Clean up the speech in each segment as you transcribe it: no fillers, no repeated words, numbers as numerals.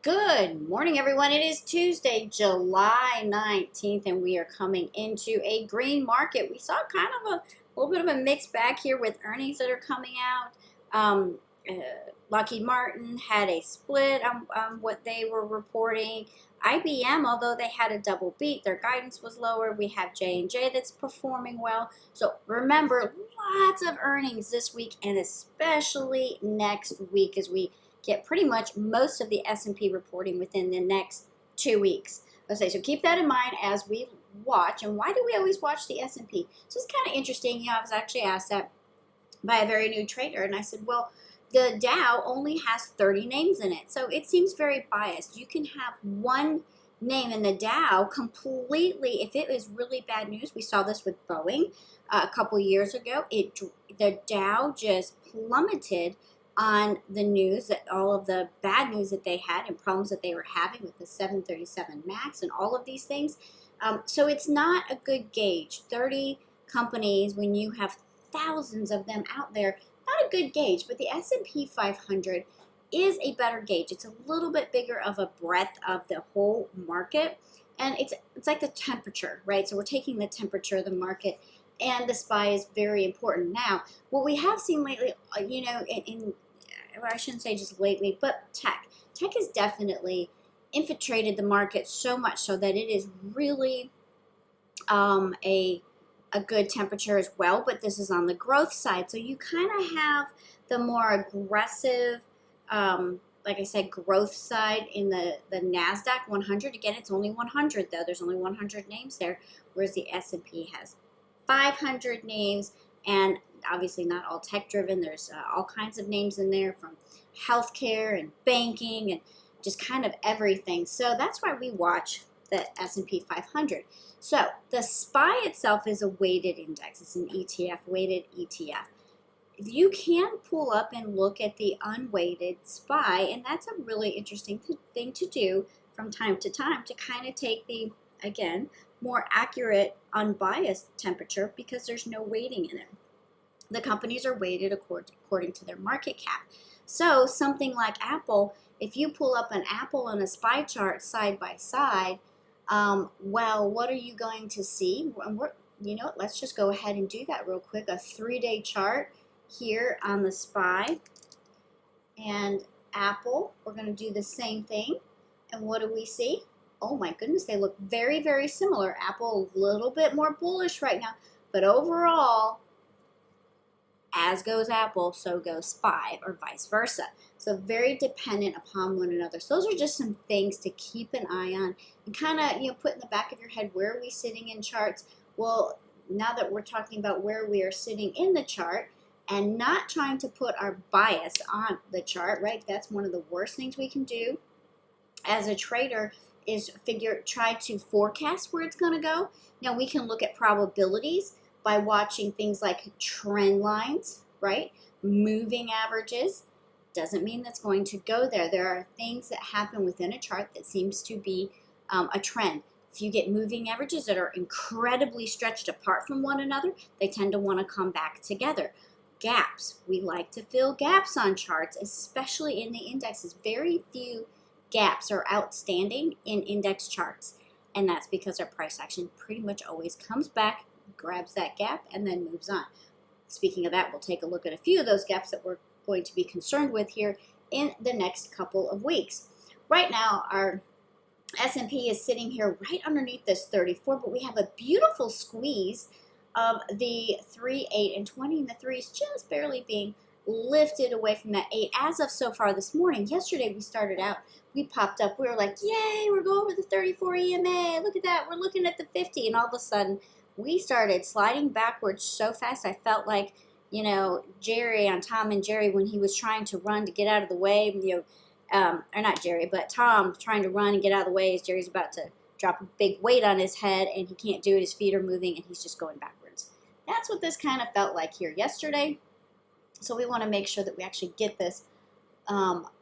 Good morning, everyone. It is Tuesday, July 19th, and we are coming into a green market. We saw kind of a little bit of a mixed bag here with earnings that are coming out. Um, uh, Lockheed Martin had a split on what they were reporting. IBM, although they had a double beat, their guidance was lower. We have J&J that's performing well. So remember, lots of earnings this week, and especially next week as we get pretty much most of the S&P reporting within the next 2 weeks. Okay, so keep that in mind as we watch. And why do we always watch the S&P? So it's kind of interesting. I was actually asked that by a very new trader, and I said, well, the Dow only has 30 names in it, so it seems very biased. You can have one name in the Dow completely, if it was really bad news. We saw this with Boeing a couple years ago. The Dow just plummeted on the news, that all of the bad news that they had and problems that they were having with the 737 MAX and all of these things. So it's not a good gauge. 30 companies, when you have thousands of them out there, not a good gauge. But the S&P 500 is a better gauge. It's a little bit bigger of a breadth of the whole market, and it's like the temperature, right? So we're taking the temperature of the market, and the SPY is very important. Now, what we have seen lately, I shouldn't say just lately, but tech has definitely infiltrated the market so much so that it is really a good temperature as well, but this is on the growth side. So you kind of have the more aggressive, like I said, growth side in the NASDAQ 100. Again, it's only 100 though. There's only 100 names there, whereas the S&P has 500 names, and obviously not all tech driven. There's all kinds of names in there, from healthcare and banking and just kind of everything. So that's why we watch the S&P 500. So the SPY itself is a weighted index. It's an ETF, weighted ETF. You can pull up and look at the unweighted SPY, and that's a really interesting thing to do from time to time, to kind of take the, again, more accurate, unbiased temperature, because there's no weighting in it. The companies are weighted according to their market cap. So something like Apple, if you pull up an Apple and a SPY chart side by side, well, what are you going to see? Let's just go ahead and do that real quick. A 3-day chart here on the SPY and Apple. We're going to do the same thing. And what do we see? Oh my goodness, they look very, very similar. Apple a little bit more bullish right now, but overall, as goes Apple, so goes SPY, or vice versa. So very dependent upon one another. So those are just some things to keep an eye on, and kind of put in the back of your head, where are we sitting in charts? Well, now that we're talking about where we are sitting in the chart, and not trying to put our bias on the chart, right? That's one of the worst things we can do as a trader, is try to forecast where it's going to go. Now we can look at probabilities by watching things like trend lines, right? Moving averages. Doesn't mean that's going to go there. There are things that happen within a chart that seems to be a trend. If you get moving averages that are incredibly stretched apart from one another, they tend to want to come back together. Gaps. We like to fill gaps on charts, especially in the indexes. Very few gaps are outstanding in index charts, and that's because our price action pretty much always comes back, grabs that gap, and then moves on. Speaking of that, we'll take a look at a few of those gaps that we're going to be concerned with here in the next couple of weeks. Right now, our S&P is sitting here right underneath this 34, but we have a beautiful squeeze of the 3, 8, and 20, and the 3 is just barely being lifted away from that 8 as of so far this morning. Yesterday we started out, we popped up, we were like, yay, we're going over the 34 EMA, look at that, we're looking at the 50, and all of a sudden we started sliding backwards so fast. I felt like, Jerry on Tom and Jerry, when he was trying to run to get out of the way, or not Jerry, but Tom trying to run and get out of the way as Jerry's about to drop a big weight on his head, and he can't do it, his feet are moving, and he's just going backwards. That's what this kind of felt like here yesterday. So we want to make sure that we actually get this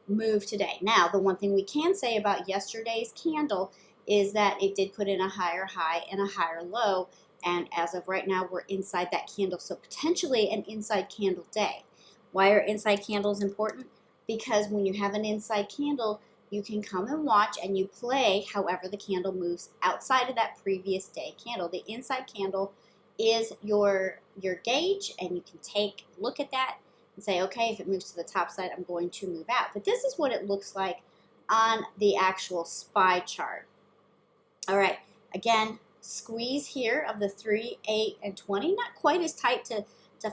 move today. Now, the one thing we can say about yesterday's candle is that it did put in a higher high and a higher low, and as of right now, we're inside that candle, so potentially an inside candle day. Why are inside candles important? Because when you have an inside candle, you can come and watch and you play however the candle moves outside of that previous day candle. The inside candle is your gauge, and you can take a look at that and say, okay, if it moves to the top side, I'm going to move out. But this is what it looks like on the actual SPY chart. All right, again, squeeze here of the 3, 8, and 20. Not quite as tight to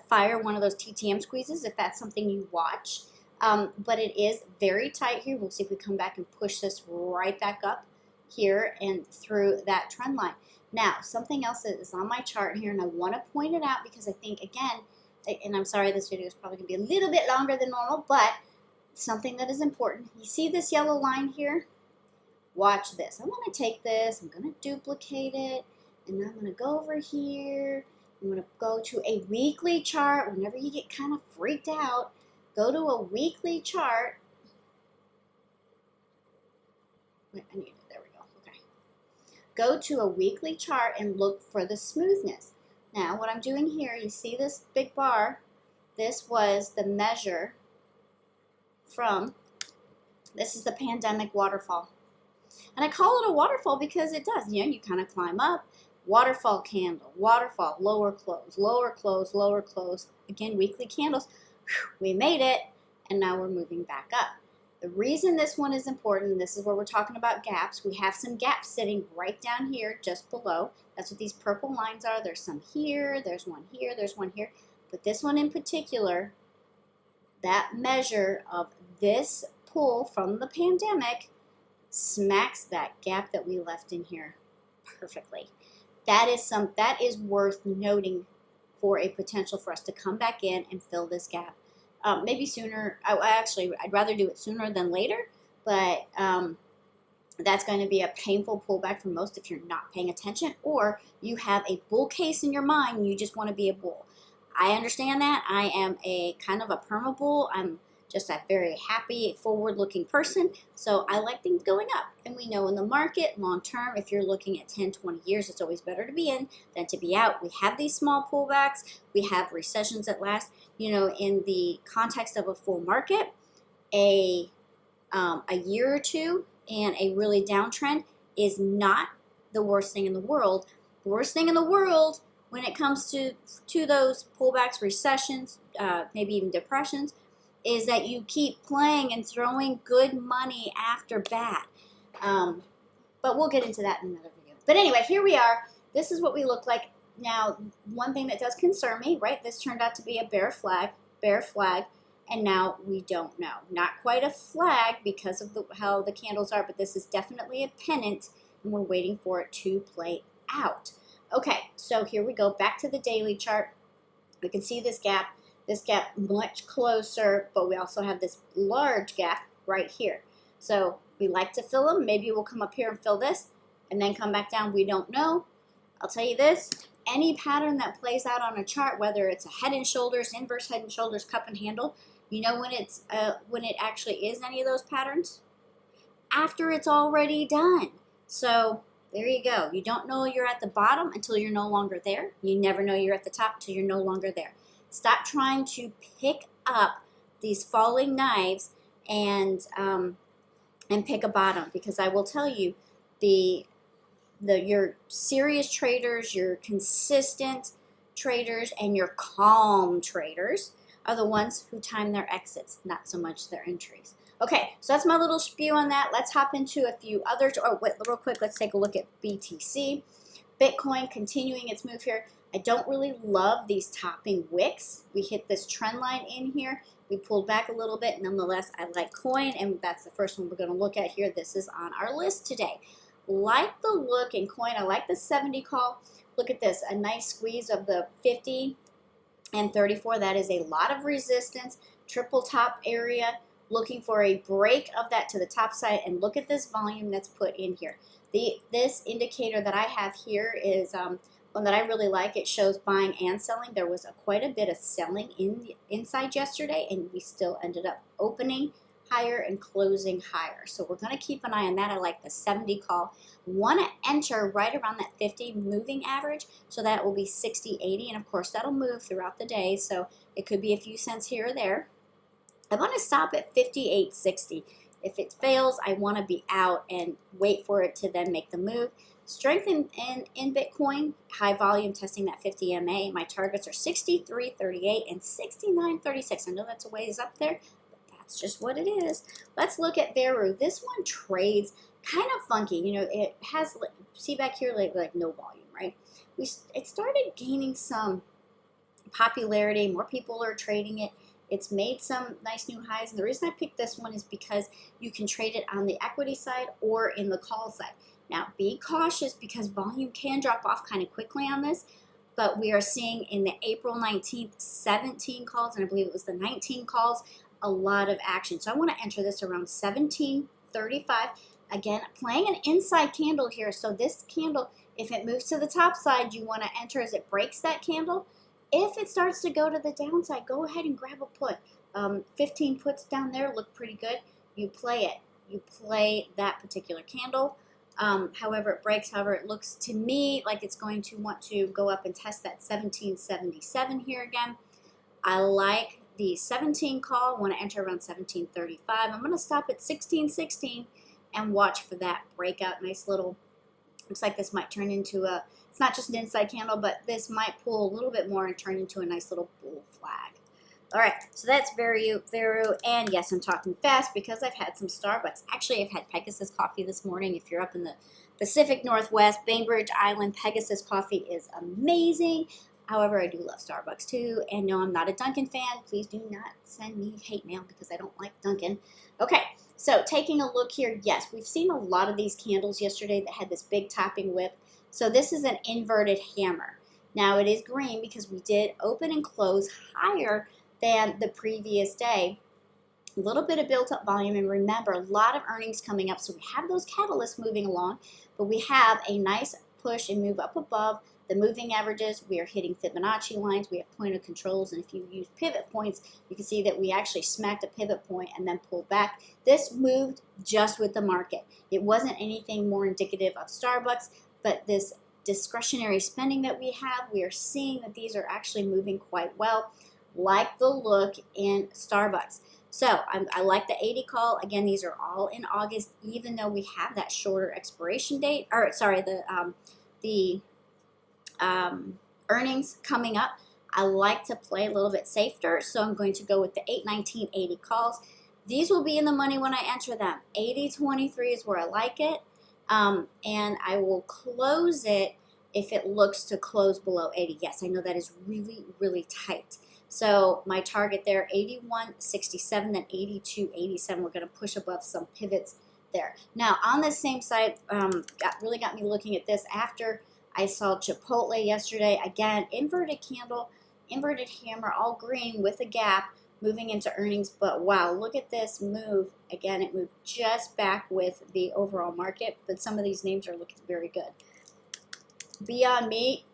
fire one of those TTM squeezes if that's something you watch. But it is very tight here. We'll see if we come back and push this right back up here and through that trend line. Now, something else that is on my chart here, and I want to point it out because I think, again, and I'm sorry this video is probably going to be a little bit longer than normal, but something that is important. You see this yellow line here? Watch this. I'm going to take this, I'm going to duplicate it, and I'm going to go over here. I'm going to go to a weekly chart. Whenever you get kind of freaked out, go to a weekly chart. Wait, I need it. There we go. Okay. Go to a weekly chart and look for the smoothness. Now, what I'm doing here, you see this big bar? This was the measure from, this is the pandemic waterfall. And I call it a waterfall because it does. You know, you kind of climb up, waterfall candle, waterfall, lower close, lower close, lower close. Again, weekly candles. We made it, and now we're moving back up. The reason this one is important, this is where we're talking about gaps. We have some gaps sitting right down here, just below. That's what these purple lines are. There's some here, there's one here, there's one here. But this one in particular, that measure of this pull from the pandemic smacks that gap that we left in here perfectly. That is worth noting for a potential for us to come back in and fill this gap. Maybe sooner. I'd rather do it sooner than later, but that's going to be a painful pullback for most if you're not paying attention, or you have a bull case in your mind and you just want to be a bull. I understand that. I am a kind of a perma bull. I'm just a very happy, forward-looking person, so I like things going up. And we know in the market, long-term, if you're looking at 10, 20 years, it's always better to be in than to be out. We have these small pullbacks. We have recessions that last. You know, in the context of a full market, a year or two and a really downtrend is not the worst thing in the world. The worst thing in the world when it comes to those pullbacks, recessions, maybe even depressions, is that you keep playing and throwing good money after bad. But we'll get into that in another video. But anyway, here we are. This is what we look like. Now, one thing that does concern me, right? This turned out to be a bear flag, and now we don't know. Not quite a flag because of how the candles are, but this is definitely a pennant, and we're waiting for it to play out. Okay, so here we go. Back to the daily chart. We can see this gap much closer, but we also have this large gap right here. So we like to fill them. Maybe we'll come up here and fill this and then come back down. We don't know. I'll tell you this, any pattern that plays out on a chart, whether it's a head and shoulders, inverse head and shoulders, cup and handle, you know when it actually is any of those patterns? After it's already done. So there you go. You don't know you're at the bottom until you're no longer there. You never know you're at the top until you're no longer there. Stop trying to pick up these falling knives and pick a bottom, because I will tell you, your serious traders, your consistent traders, and your calm traders are the ones who time their exits, not so much their entries. Okay, so that's my little spew on that. Let's hop into a few others. Oh, wait, real quick, let's take a look at BTC. Bitcoin continuing its move here. I don't really love these topping wicks. We hit this trend line in here. We pulled back a little bit. Nonetheless, I like coin, and that's the first one we're going to look at here. This is on our list today. Like the look in coin. I like the 70 call. Look at this, a nice squeeze of the 50 and 34. That is a lot of resistance. Triple top area. Looking for a break of that to the top side, and look at this volume that's put in here. This indicator that I have here is one that I really like. It shows buying and selling. There was quite a bit of selling inside yesterday, and we still ended up opening higher and closing higher. So we're going to keep an eye on that. I like the 70 call. Want to enter right around that 50 moving average, so that will be 60, 80, and of course that'll move throughout the day, so it could be a few cents here or there. I want to stop at 58.60. If it fails, I want to be out and wait for it to then make the move. Strength in Bitcoin, high volume testing that 50 MA. My targets are 63.38 and 69.36. I know that's a ways up there, but that's just what it is. Let's look at VERU. This one trades kind of funky. You know, it has, see back here, like no volume, right? It started gaining some popularity. More people are trading it. It's made some nice new highs. And the reason I picked this one is because you can trade it on the equity side or in the call side. Now, be cautious because volume can drop off kind of quickly on this, but we are seeing in the April 19th, 17 calls, and I believe it was the 19 calls, a lot of action. So I want to enter this around 17.35. Again, playing an inside candle here. So this candle, if it moves to the top side, you want to enter as it breaks that candle. If it starts to go to the downside, go ahead and grab a put. 15 puts down there look pretty good. You play it. You play that particular candle. However it breaks, however it looks to me like it's going to want to go up and test that 1777 here again. I like the 17 call. I want to enter around 1735. I'm going to stop at 1616 and watch for that breakout. Nice little, looks like this might turn into a, it's not just an inside candle, but this might pull a little bit more and turn into a nice little bull flag. All right, so that's VERU, and yes, I'm talking fast because I've had some Starbucks. Actually, I've had Pegasus coffee this morning. If you're up in the Pacific Northwest, Bainbridge Island, Pegasus coffee is amazing. However, I do love Starbucks too, and no, I'm not a Dunkin' fan. Please do not send me hate mail because I don't like Dunkin'. Okay, so taking a look here, yes, we've seen a lot of these candles yesterday that had this big topping whip. So this is an inverted hammer. Now, it is green because we did open and close higher than the previous day. A little bit of built up volume, and remember, a lot of earnings coming up, so we have those catalysts moving along, but we have a nice push and move up above the moving averages. We are hitting Fibonacci lines, we have point of controls, and if you use pivot points, you can see that we actually smacked a pivot point and then pulled back. This moved just with the market. It wasn't anything more indicative of Starbucks, but this discretionary spending that we have, we are seeing that these are actually moving quite well. Like the look in Starbucks. So I like the 80 call. Again, these are all in August, even though we have that shorter expiration date, or sorry, the earnings coming up. I like to play a little bit safer, so I'm going to go with the 819.80 calls. These will be in the money when I enter them. 80.23 is where I like it, and I will close it if it looks to close below 80. Yes, I know that is really, really tight. So my target there, 81.67, then 82.87. We're going to push above some pivots there. Now, on this same side, really got me looking at this after I saw Chipotle yesterday. Again, inverted candle, inverted hammer, all green with a gap moving into earnings. But wow, look at this move. Again, it moved just back with the overall market, but some of these names are looking very good. Beyond Meat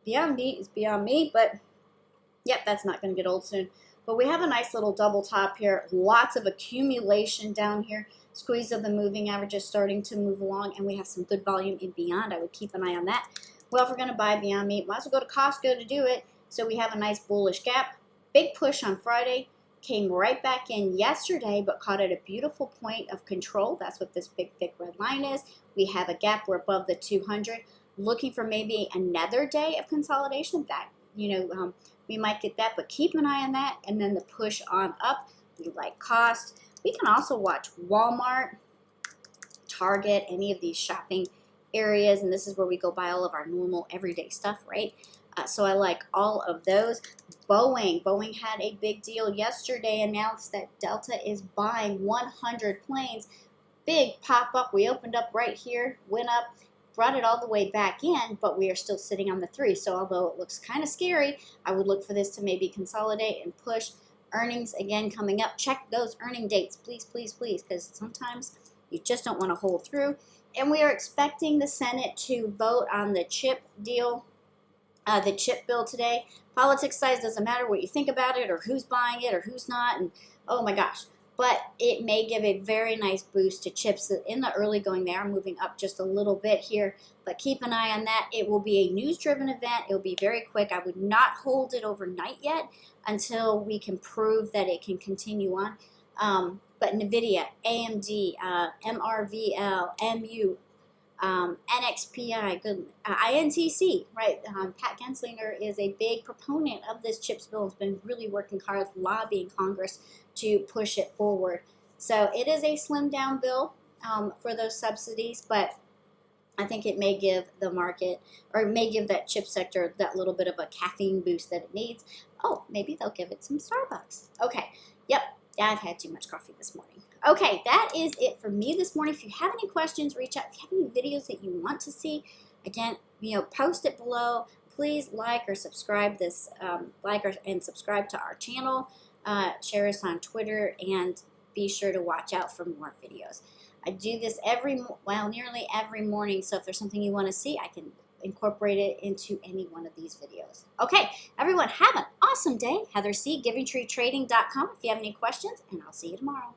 is Beyond Meat, but yep, that's not going to get old soon. But we have a nice little double top here. Lots of accumulation down here. Squeeze of the moving averages starting to move along, and we have some good volume in Beyond. I would keep an eye on that. Well, if we're going to buy Beyond Meat, might as well go to Costco to do it. So we have a nice bullish gap. Big push on Friday. Came right back in yesterday, but caught at a beautiful point of control. That's what this big, thick red line is. We have a gap. We're above the 200. Looking for maybe another day of consolidation. That, we might get that, but keep an eye on that. And then the push on up, we like cost. We can also watch Walmart, Target, any of these shopping areas. And this is where we go buy all of our normal everyday stuff, right? So I like all of those. Boeing had a big deal yesterday, announced that Delta is buying 100 planes. Big pop up. We opened up right here, went up, brought it all the way back in, but we are still sitting on the 3. So although it looks kind of scary, I would look for this to maybe consolidate and push. Earnings again coming up. Check those earning dates, please, please, please, because sometimes you just don't want to hold through. And we are expecting the Senate to vote on the chip deal, the chip bill today. Politics size doesn't matter what you think about it or who's buying it or who's not, and oh my gosh. But it may give a very nice boost to chips. In the early going, they are moving up just a little bit here, but keep an eye on that. It will be a news-driven event. It will be very quick. I would not hold it overnight yet until we can prove that it can continue on. but NVIDIA, AMD, MRVL, MU, NXPI, INTC, right? Pat Genslinger is a big proponent of this CHIPS bill. Has been really working hard lobbying Congress to push it forward. So it is a slimmed down bill for those subsidies, but I think it may give the market, or may give that chip sector that little bit of a caffeine boost that it needs. Oh, maybe they'll give it some Starbucks. Okay, yep, Dad had too much coffee this morning. Okay, that is it for me this morning. If you have any questions, reach out. If you have any videos that you want to see, again, post it below. Please like or subscribe this, and subscribe to our channel. Share us on Twitter, and be sure to watch out for more videos. I do this nearly every morning, so if there's something you want to see, I can incorporate it into any one of these videos. Okay, everyone, have an awesome day. HeatherC, GivingTreeTrading.com if you have any questions, and I'll see you tomorrow.